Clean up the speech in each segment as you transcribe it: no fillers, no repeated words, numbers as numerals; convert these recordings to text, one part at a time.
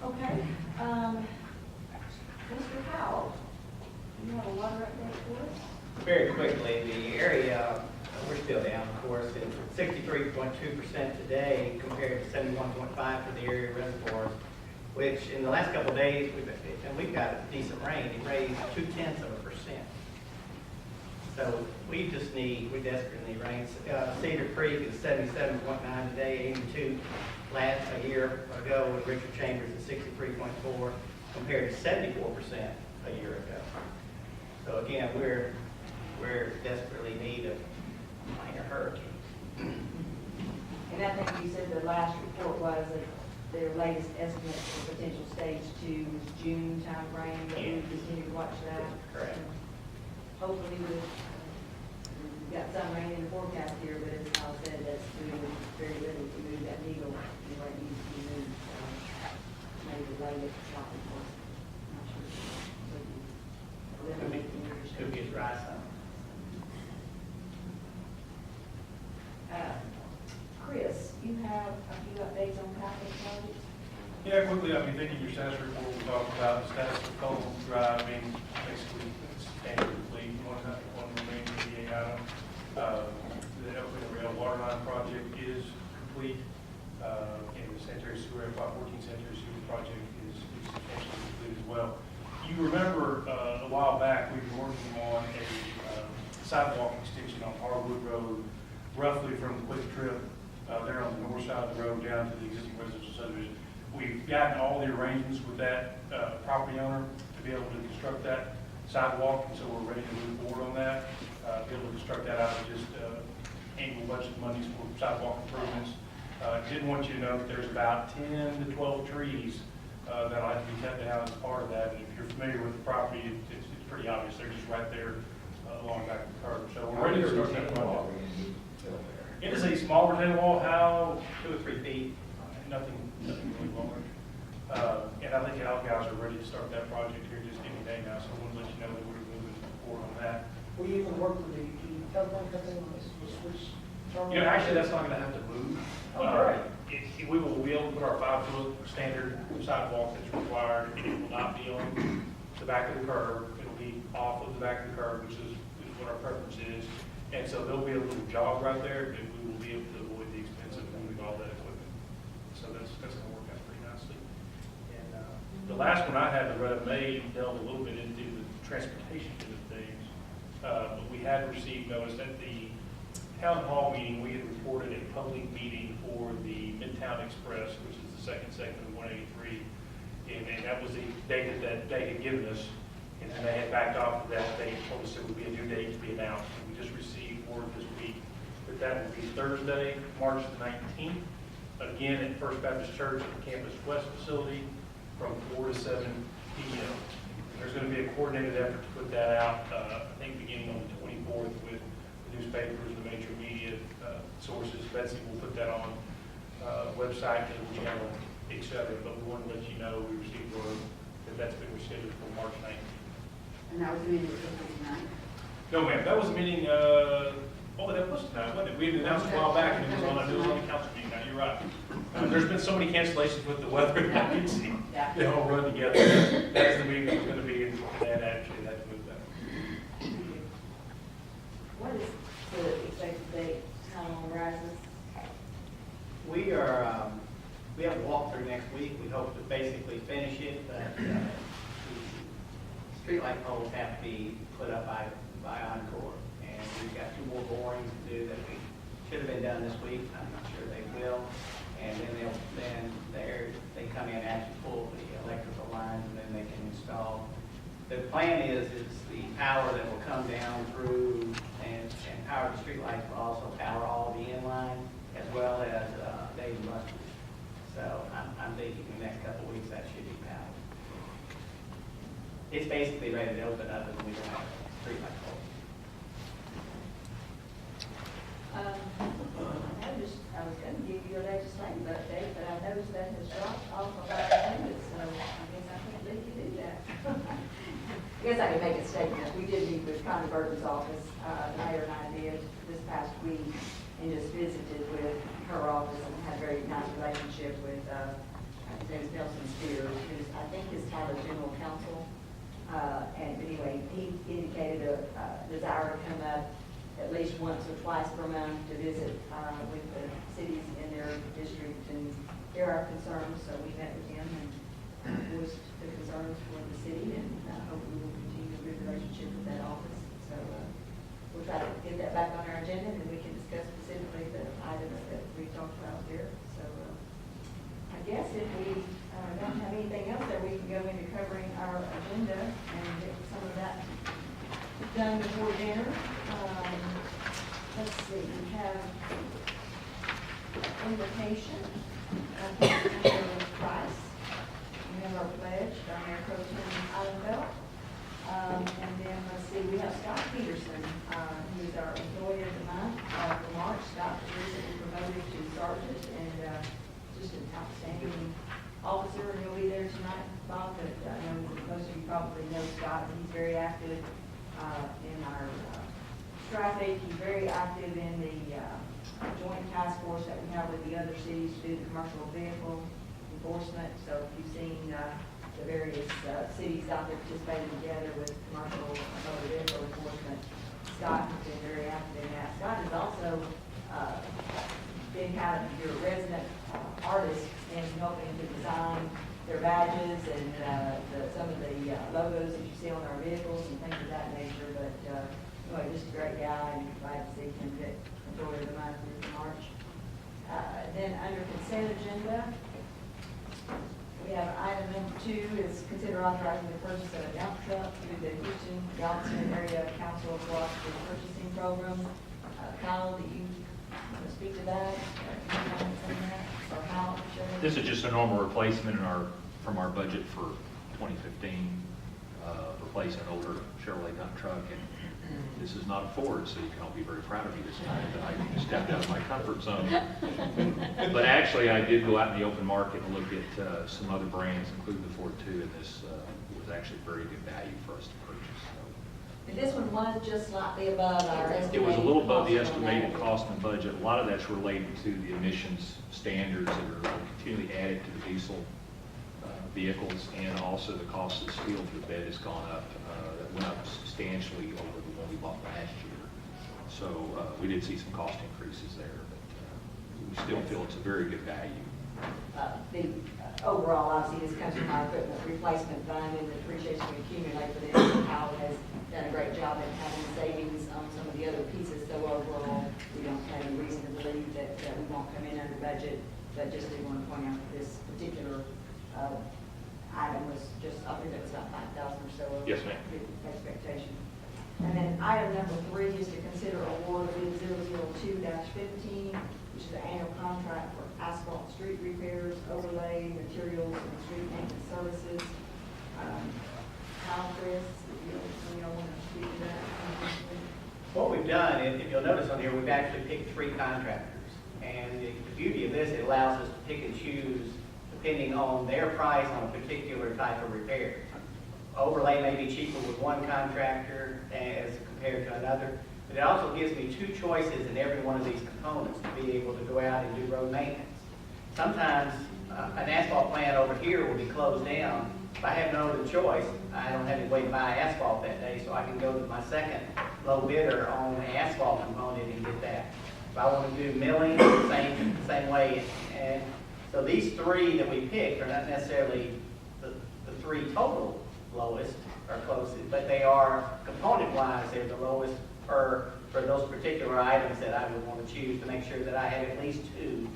Okay, Mr. Howell, do you have a water update for us? Very quickly, the area, we're still down, of course, it's 63.2% today compared to 71.5% for the area reservoirs, which in the last couple of days, we've got decent rain. It raised 0.2%. So we desperately need rain. Cedar Creek is 77.9 today, 82 a year ago, with Richard Chambers at 63.4 compared to 74% a year ago. So again, we're desperately in need of minor hurricanes. And I think you said the last report was that their latest estimate for potential stage 2 was June timeframe, but we continue to watch that. Correct. Hopefully we've got some rain in the forecast here, but as Kyle said, that's doing very little to move that needle the way it needs to be moved. Maybe delay it slightly for us. Not sure. Could be a dry summer. Chris, you have a few updates on capital projects? Yeah, quickly, I mean, thinking your status report, we talked about the status of Coleman Drive, I mean, basically, it's standard complete, one remaining EA item. The Elkhorn Rail Water Line project is complete, and the sanitary sewer, 514 sanitary sewer project is substantially complete as well. You remember, a while back, we were working on a sidewalk extension on Harwood Road, roughly from QuikTrip, there on the north side of the road down to the existing residential subdivision. We've gotten all the arrangements with that property owner to be able to construct that sidewalk, and so we're ready to move forward on that. Be able to construct that out of just annual budget monies for sidewalk improvements. Did want you to know that there's about 10 to 12 trees that'll have to be cut down as part of that. And if you're familiar with the property, it's pretty obvious. They're just right there along the back of the curb. So we're ready to start that project. It is a small retaining wall, how 2 or 3 feet. nothing really longer. And I think our guys are ready to start that project here just any day now, so I want to let you know that we're moving forward on that. Will you even work with the telephone company on this switch terminal? You know, actually, that's not going to have to move. Oh, great. We will be able to put our 5-foot standard sidewalk that's required. It will not be on the back of the curb. It'll be off of the back of the curb, which is what our preference is. And so they'll be able to jog right there, but we will be able to avoid the expense of moving all that equipment. So that's going to work out pretty nicely. And the last one I had, Loretta May, delved a little bit into the transportation end of things. But we had received notice at the town hall meeting, we had reported a public meeting for the Midtown Express, which is the second segment of 183. And that was the date that they had given us. And then they had backed off of that. They told us there would be a new date to be announced. And we just received word this week that will be Thursday, March the 19th, again at First Baptist Church at the Campus West facility from 4 to 7 p.m. There's going to be a coordinated effort to put that out, I think beginning on the 24th with the newspapers and the major media sources. Betsy will put that on website, cable channel, etc. But we want to let you know we received word that that's been rescheduled for March 19th. And that was the meeting tonight? No, ma'am. That was a meeting, that was tonight, wasn't it? We had announced a while back, and it was on the council meeting. Now, you're right. There's been so many cancellations with the weather that I can see. They all run together. That's the meeting that was going to be, and Dad actually had to move that. What is the expected date, how long rises? We have a walkthrough next week. We hope to basically finish it, but streetlight poles have to be put up by Encore. And we've got 2 more borings to do that we should have been done this week. I'm not sure they will. And then they come in, actually pull the electrical lines, and then they can install. The plan is the power that will come down through and power the streetlights will also power all the inline as well as Dave and Buster's. So I'm thinking in the next couple of weeks that should be powered. It's basically ready to open up, and we don't have a streetlight pole. I was going to give you a legislative update, but I noticed that has dropped off of our agenda, so I guess I can't let you do that. I guess I can make a statement. We did meet with Connie Burton's office, the mayor and I did this past week, and just visited with her office and had a very nice relationship with his name is Nelson Spears, who's, I think, is Tyler General Counsel. And anyway, he indicated a desire to come up at least once or twice per month to visit with the cities in their district and hear our concerns. So we met with him and voiced the concerns for the city, and hopefully we'll continue a good relationship with that office. So we'll try to get that back on our agenda, and then we can discuss specifically the items that we talked about here. So I guess if we don't have anything else there, we can go into covering our agenda and get some of that done before dinner. Let's see, we have invitation of Councilmember Price. We have our pledge by Mayor Pro Tem Eisenbelt. And then, let's see, we have Scott Peterson, who is our employee of the month for March. Scott was recently promoted to sergeant and just an outstanding officer, and he'll be there tonight, Bob, but I know most of you probably know Scott. He's very active in our traffic. He's very active in the joint task force that we have with the other cities to do the commercial vehicle enforcement. So if you've seen the various cities out there participating together with commercial motor vehicle enforcement, Scott has been very active in that. Scott has also been kind of your resident artist in helping to design their badges and some of the logos that you see on our vehicles and things of that nature. But anyway, just a great guy, and glad to see him get employee of the month here in March. Then under consent agenda, we have item number 2 is consider authorizing the purchase of a dump truck through the Houston Galveston Area Council of Cooperative Purchasing Program. Kyle, do you want to speak to that? Or how? This is just a normal replacement from our budget for 2015, replacing an older Chevrolet dump truck. And this is not a Ford, so you can all be very proud of me this time that I stepped out of my comfort zone. But actually, I did go out in the open market and look at some other brands, including the Ford 2, and this was actually very good value for us to purchase. So. And this one was just slightly above our estimated. It was a little above the cost on estimated that. cost and budget. A lot of that's related to the emissions standards that are continually added to the diesel vehicles, and also the cost of steel for the bed has gone up. That went up substantially over the one we bought last year. So we did see some cost increases there, but we still feel it's a very good value. Overall, obviously, this comes from our equipment replacement fund and the depreciation we accumulate for this. Howard has done a great job in having savings on some of the other pieces. So overall, we don't have any reason to believe that we won't come in under budget. But just do want to point out that this particular item was just, I think it was about 5,000 or so. Yes, ma'am. Expectation. And then item number 3 is to consider award bid 002-15, which is the annual contract for asphalt street repairs, overlay, materials, and street maintenance services. Kyle, Chris, if you want to speak to that? What we've done, if you'll notice on here, we've actually picked 3 contractors. And the beauty of this, it allows us to pick and choose depending on their price on a particular type of repair. Overlay may be cheaper with one contractor as compared to another, but it also gives me 2 choices in every one of these components to be able to go out and do road maintenance. Sometimes an asphalt plant over here will be closed down. If I have no other choice, I don't have to wait to buy asphalt that day, so I can go to my second low bidder on the asphalt component and get that. If I want to do milling, same way. And so these 3 that we picked are not necessarily the 3 total lowest or closest, but they are component-wise, they're the lowest for those particular items that I would want to choose to make sure that I have at least 2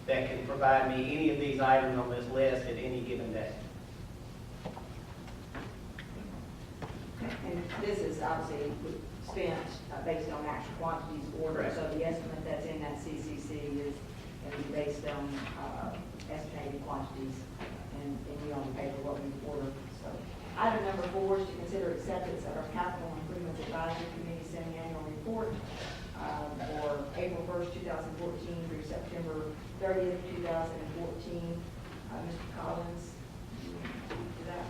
that can provide me any of these items on this list at any given day. And this is obviously spent based on actual quantities ordered. Correct. So the estimate that's in that CCC is going to be based on estimated quantities, and we only pay for what we order. So item number 4 is to consider acceptance of our capital improvements advisory committee semi-annual report for April 1st, 2014 through September 30th, 2014. Mr. Collins, do that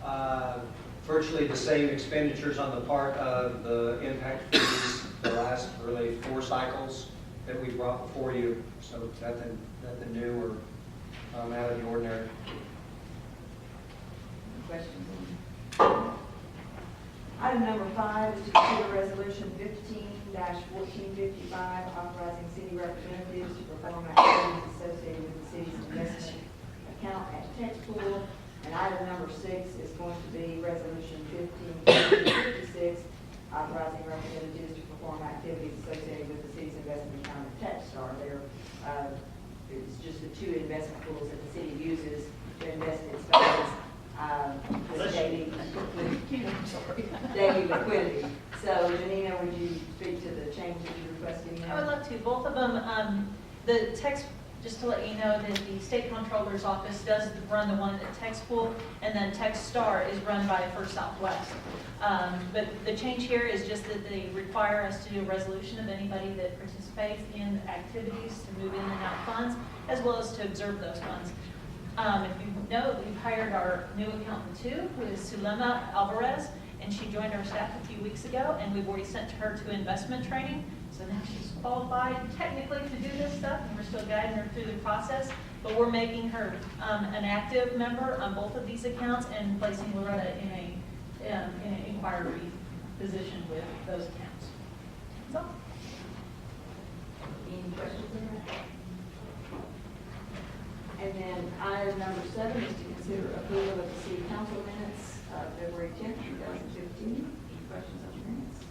one? Virtually the same expenditures on the part of the impact fees, the last really 4 cycles that we brought before you. So nothing new or out of the ordinary. Any questions? Item number 5 is to consider resolution 15-1455, authorizing city representatives to perform activities associated with the city's investment account at tax pool. And item number 6 is going to be resolution 15-56, authorizing representatives to perform activities associated with the city's investment account at tax star. It's just the two investment pools that the city uses to invest its funds. Daily liquidity. So, Janina, would you speak to the change that you're requesting I now? would love to. Both of them, the text, just to let you know that the state comptroller's office does run the one at Tex Pool, and then Tex Star is run by First Southwest. But the change here is just that they require us to do a resolution of anybody that participates in activities to move in and out funds, as well as to observe those funds. If you know, we've hired our new accountant too, who is Sulema Alvarez, and she joined our staff a few weeks ago, and we've already sent her to investment training. So now she's qualified technically to do this stuff, and we're still guiding her through the process. But we're making her an active member on both of these accounts and placing Loretta in an inquiry position with those accounts. That's all. Any questions on that? And then item number 7 is to consider approval of the city council minutes of February 10th, 2015. Any questions on the minutes?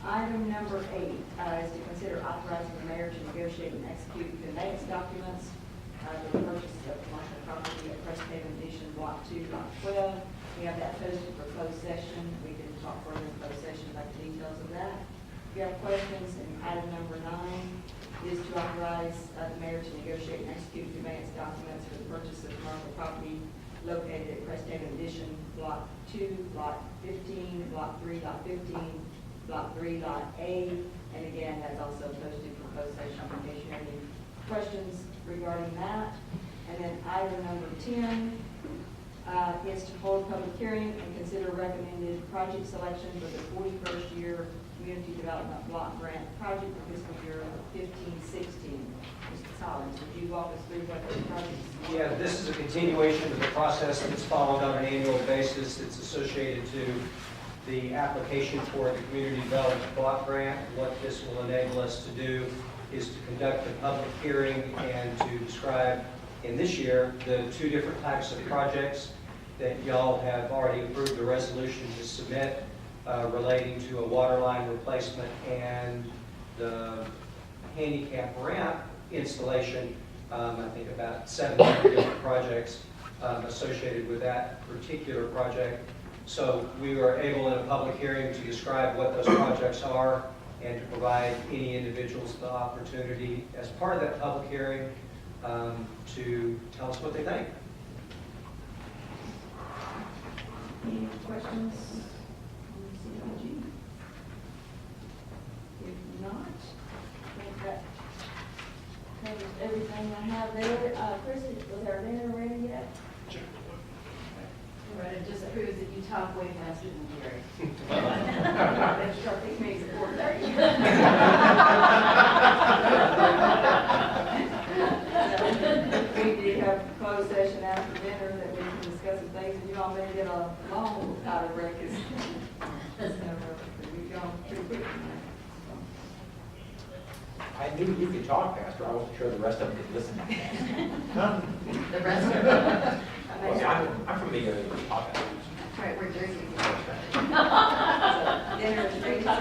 Item number 8 is to consider authorizing the mayor to negotiate and execute conveyance documents for the purchase of commercial property at Crest Haven Edition Block 2, Lot 12. We have that posted for closed session. We can talk further in closed session about the details of that. If you have questions, and item number 9 is to authorize the mayor to negotiate and execute conveyance documents for the purchase of commercial property located at Crest Haven Edition, Block 2, Lot 15, Block 3, Lot 15, Block 3, Lot A. And again, that's also posted for closed session in case you have any questions regarding that. And then item number 10 is to hold a public hearing and consider recommended project selection for the 41st year Community Development Block Grant Project for fiscal year 15-16. Mr. Collins, would you walk us through what those projects are? Yeah, this is a continuation of the process that's followed on an annual basis. It's associated to the application for the Community Development Block Grant. What this will enable us to do is to conduct a public hearing and to describe, in this year, the 2 different types of projects that y'all have already approved the resolution to submit relating to a water line replacement and the handicap ramp installation. I think about 7 different projects associated with that particular project. So we were able in a public hearing to describe what those projects are and to provide any individuals the opportunity as part of that public hearing to tell us what they think. Any questions on CIG? If not, I think that covers everything I have there. Chris, was our dinner ready yet? Loretta just proves that you talk way faster than Jerry. Let's start these meetings at 4:30. We did have a closed session after dinner that we can discuss some things, and you all may get a long out of break. We've gone pretty quick tonight. I knew you could talk faster, I wasn't sure the rest of them could listen. The rest of them. Well, see, I'm from the area where we talk fast. Right, we're Jersey. Dinner is ready, so I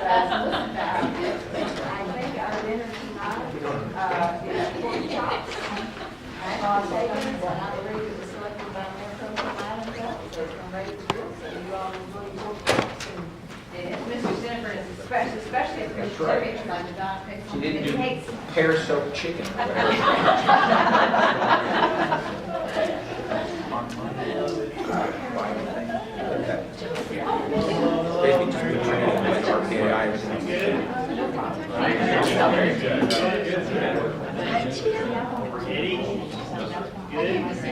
think our dinner tonight, is pork chops. Bacon, and I believe it was selected by Mayor Pro Tem Adams, so it's been ready to grill, so you all enjoy your pork chops. And Mr. Jennifer is especially That's right. appreciative like the dog takes She home. didn't It do takes pear-soaked chicken or whatever. Basically, just put chicken in the RPAI.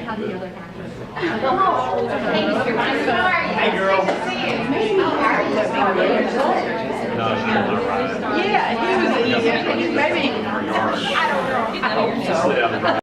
how the other one. Hey, girl. No, she's not right. Yeah, he was easy. Maybe. I don't know.